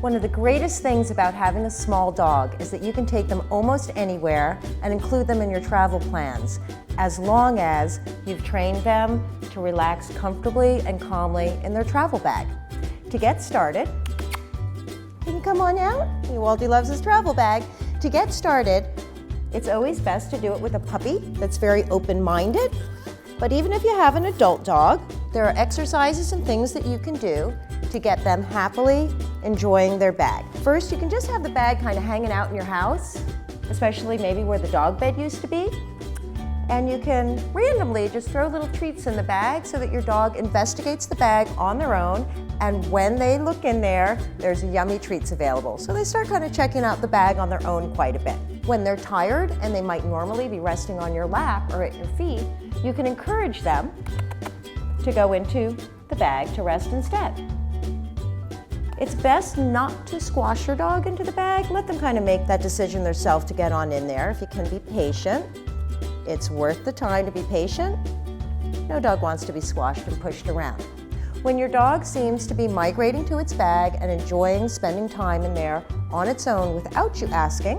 One of the greatest things about having a small dog is that you can take them almost anywhere and include them in your travel plans, as long as you've trained them to relax comfortably and calmly in their travel bag. To get started, you can come on out. Walty loves his travel bag. To get started, it's always best to do it with a puppy that's very open-minded. But even if you have an adult dog, there are exercises and things that you can do to get them happily enjoying their bag. First, you can just have the bag kind of hanging out in your house, especially maybe where the dog bed used to be. And you can randomly just throw little treats in the bag so that your dog investigates the bag on their own, and when they look in there, there's yummy treats available. So they start kind of checking out the bag on their own quite a bit. When they're tired and they might normally be resting on your lap or at your feet, you can encourage them to go into the bag to rest instead. It's best not to squash your dog into the bag. Let them kind of make that decision themselves to get on in there. If you can be patient, it's worth the time to be patient. No dog wants to be squashed and pushed around. When your dog seems to be migrating to its bag and enjoying spending time in there on its own without you asking,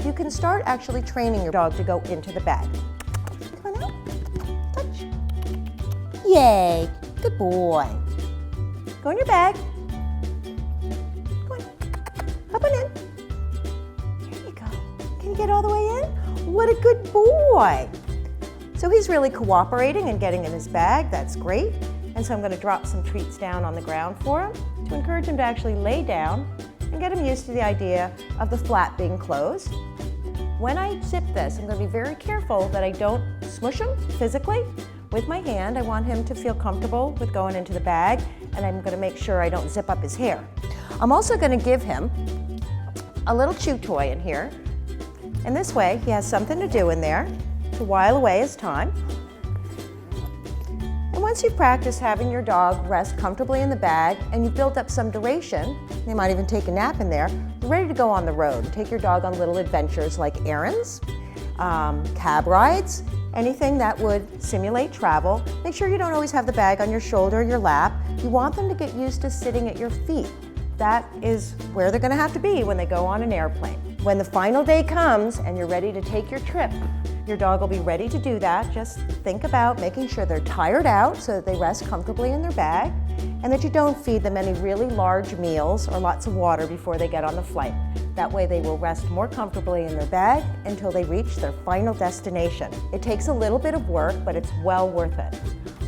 you can start actually training your dog to go into the bag. Come on out, touch. Yay, good boy. Go in your bag. Go on, hop on in. There you go. Can you get all the way in? What a good boy. So he's really cooperating and getting in his bag, that's great. And so I'm going to drop some treats down on the ground for him to encourage him to actually lay down and get him used to the idea of the flap being closed. When I zip this, I'm going to be very careful that I don't smush him physically with my hand. I want him to feel comfortable with going into the bag, and I'm going to make sure I don't zip up his hair. I'm also going to give him a little chew toy in here, and this way he has something to do in there to while away his time. And once you've practiced having your dog rest comfortably in the bag and you've built up some duration, they might even take a nap in there, you're ready to go on the road. Take your dog on little adventures like errands, cab rides, anything that would simulate travel. Make sure you don't always have the bag on your shoulder or your lap. You want them to get used to sitting at your feet. That is where they're going to have to be when they go on an airplane. When the final day comes and you're ready to take your trip, your dog will be ready to do that. Just think about making sure they're tired out so that they rest comfortably in their bag, and that you don't feed them any really large meals or lots of water before they get on the flight. That way they will rest more comfortably in their bag until they reach their final destination. It takes a little bit of work, but it's well worth it.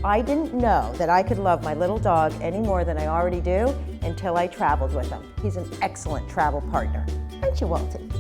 I didn't know that I could love my little dog any more than I already do until I traveled with him. He's an excellent travel partner. Aren't you, Walty?